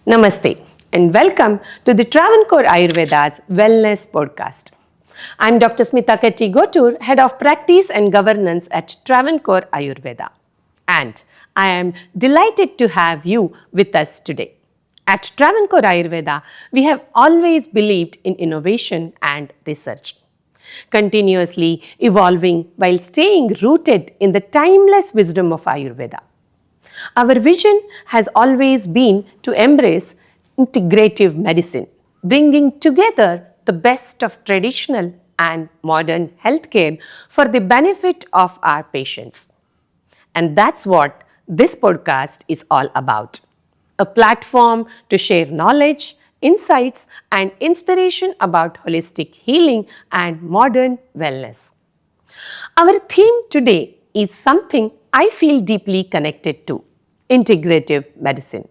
Namaste and welcome to the Travancore Ayurveda's Wellness Podcast. I'm Dr. Smita Gotur, Head of Practice and Governance at Travancore Ayurveda. And I am delighted to have you with us today. At Travancore Ayurveda, we have always believed in innovation and research, continuously evolving while staying rooted in the timeless wisdom of Ayurveda. Our vision has always been to embrace integrative medicine, bringing together the best of traditional and modern healthcare for the benefit of our patients. And that's what this podcast is all about. A platform to share knowledge, insights, and inspiration about holistic healing and modern wellness. Our theme today is something I feel deeply connected to: integrative medicine.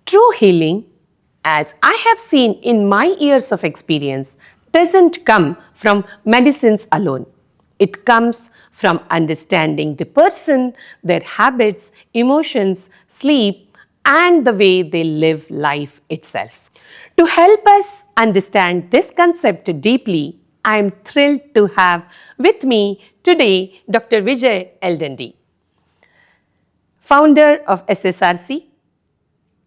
True healing, as I have seen in my years of experience, doesn't come from medicines alone. It comes from understanding the person, their habits, emotions, sleep, and the way they live life itself. To help us understand this concept deeply, I am thrilled to have with me today Dr. Vijay Eldandi, founder of SSRC.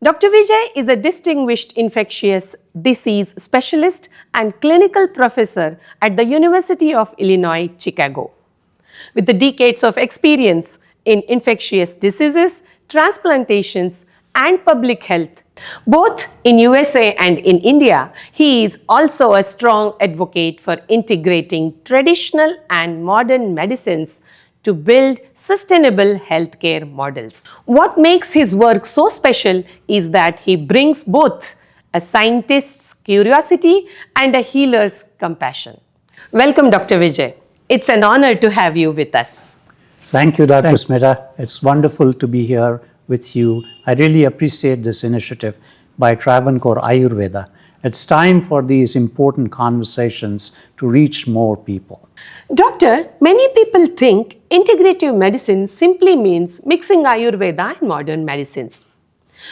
Dr. Vijay is a distinguished infectious disease specialist and clinical professor at the University of Illinois, Chicago. With the decades of experience in infectious diseases, transplantations, and public health, both in USA and in India, he is also a strong advocate for integrating traditional and modern medicines to build sustainable healthcare models. What makes his work so special is that he brings both a scientist's curiosity and a healer's compassion. Welcome, Dr. Vijay. It's an honor to have you with us. Thank you, Dr. Smita. It's wonderful to be here with you. I really appreciate this initiative by Travancore Ayurveda. It's time for these important conversations to reach more people. Doctor, many people think integrative medicine simply means mixing Ayurveda and modern medicines.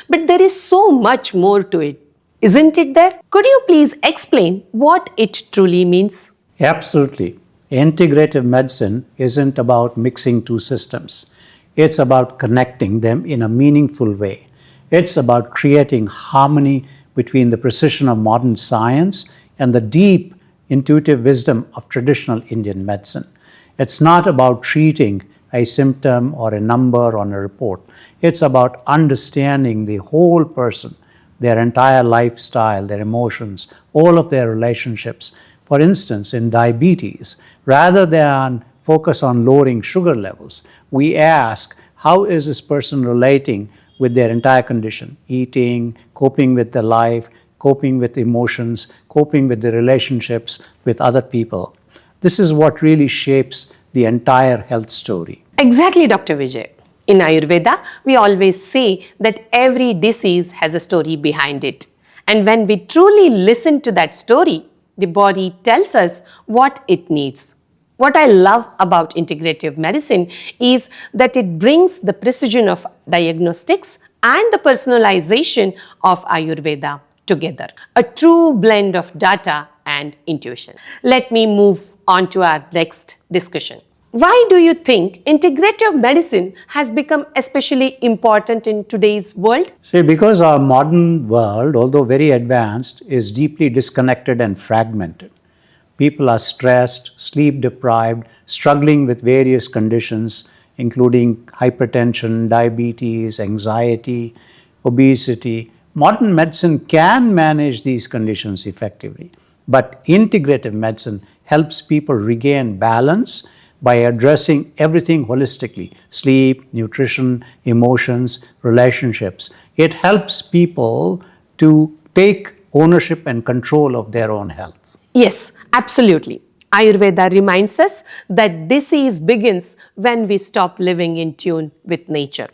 But there is so much more to it, isn't it there? Could you please explain what it truly means? Absolutely. Integrative medicine isn't about mixing two systems. It's about connecting them in a meaningful way. It's about creating harmony between the precision of modern science and the deep intuitive wisdom of traditional Indian medicine. It's not about treating a symptom or a number on a report. It's about understanding the whole person, their entire lifestyle, their emotions, all of their relationships. For instance, in diabetes, rather than focus on lowering sugar levels, we ask, how is this person relating with their entire condition? Eating, coping with their life, coping with emotions, coping with the relationships with other people. This is what really shapes the entire health story. Exactly, Dr. Vijay. In Ayurveda, we always say that every disease has a story behind it. And when we truly listen to that story, the body tells us what it needs. What I love about integrative medicine is that it brings the precision of diagnostics and the personalization of Ayurveda together. A true blend of data and intuition. Let me move on to our next discussion. Why do you think integrative medicine has become especially important in today's world? See, because our modern world, although very advanced, is deeply disconnected and fragmented. People are stressed, sleep deprived, struggling with various conditions, including hypertension, diabetes, anxiety, obesity. Modern medicine can manage these conditions effectively, but integrative medicine helps people regain balance by addressing everything holistically: sleep, nutrition, emotions, relationships. It helps people to take ownership and control of their own health. Yes, absolutely. Ayurveda reminds us that disease begins when we stop living in tune with nature.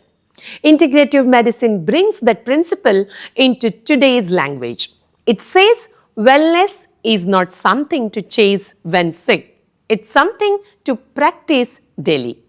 Integrative medicine brings that principle into today's language. It says wellness is not something to chase when sick. It's something to practice daily.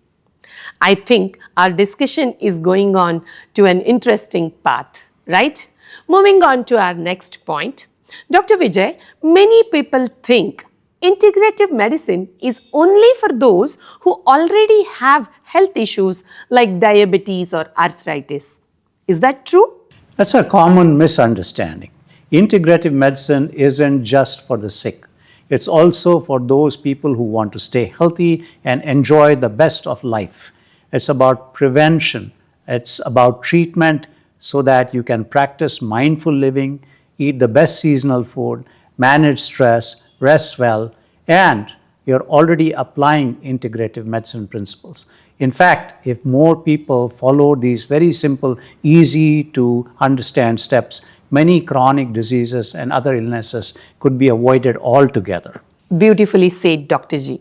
I think our discussion is going on to an interesting path, right? Moving on to our next point, Dr. Vijay, many people think integrative medicine is only for those who already have health issues like diabetes or arthritis. Is that true? That's a common misunderstanding. Integrative medicine isn't just for the sick. It's also for those people who want to stay healthy and enjoy the best of life. It's about prevention. It's about treatment so that you can practice mindful living, eat the best seasonal food, manage stress, rest well, and you're already applying integrative medicine principles. In fact, if more people follow these very simple, easy to understand steps, many chronic diseases and other illnesses could be avoided altogether. Beautifully said, Dr. G.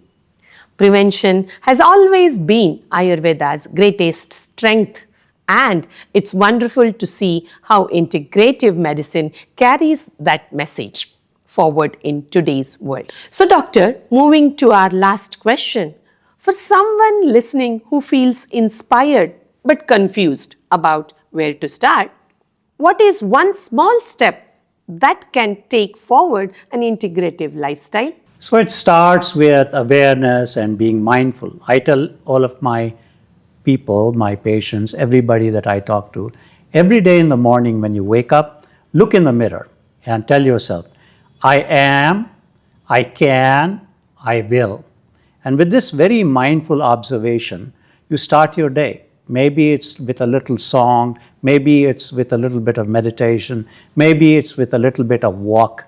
Prevention has always been Ayurveda's greatest strength, and it's wonderful to see how integrative medicine carries that message forward in today's world. So, Doctor, moving to our last question. For someone listening who feels inspired but confused about where to start, what is one small step that can take forward an integrative lifestyle? So it starts with awareness and being mindful. I tell all of my people, my patients, everybody that I talk to, every day in the morning when you wake up, look in the mirror and tell yourself, I am, I can, I will. And with this very mindful observation, you start your day. Maybe it's with a little song, maybe it's with a little bit of meditation, maybe it's with a little bit of walk,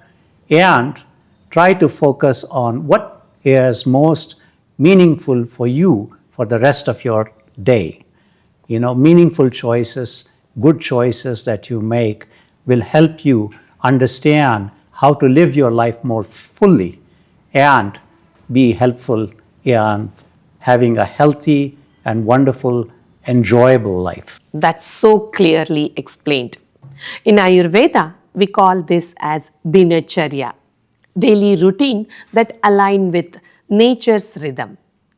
and try to focus on what is most meaningful for you for the rest of your day. Meaningful choices, good choices that you make will help you understand how to live your life more fully and be helpful in having a healthy and wonderful, enjoyable life. That's so clearly explained. In Ayurveda, we call this as dinacharya, daily routine that align with nature's rhythm.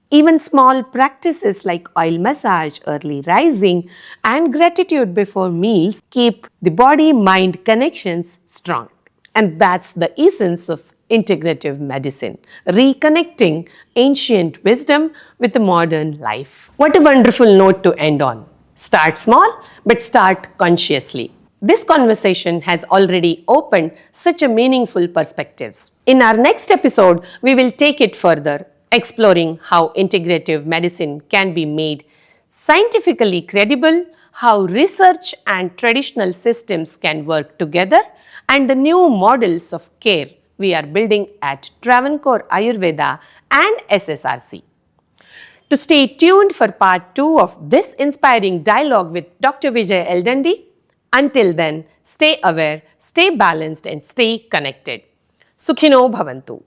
Even small practices like oil massage, early rising, and gratitude before meals keep the body-mind connections strong. And that's the essence of integrative medicine, reconnecting ancient wisdom with the modern life. What a wonderful note to end on. Start small, but start consciously. This conversation has already opened such a meaningful perspectives. In our next episode, we will take it further, exploring how integrative medicine can be made scientifically credible, how research and traditional systems can work together, and the new models of care we are building at Travancore Ayurveda and SSRC. To stay tuned for part 2 of this inspiring dialogue with Dr. Vijay Eldandi, until then, stay aware, stay balanced, and stay connected. Sukhino Bhavantu.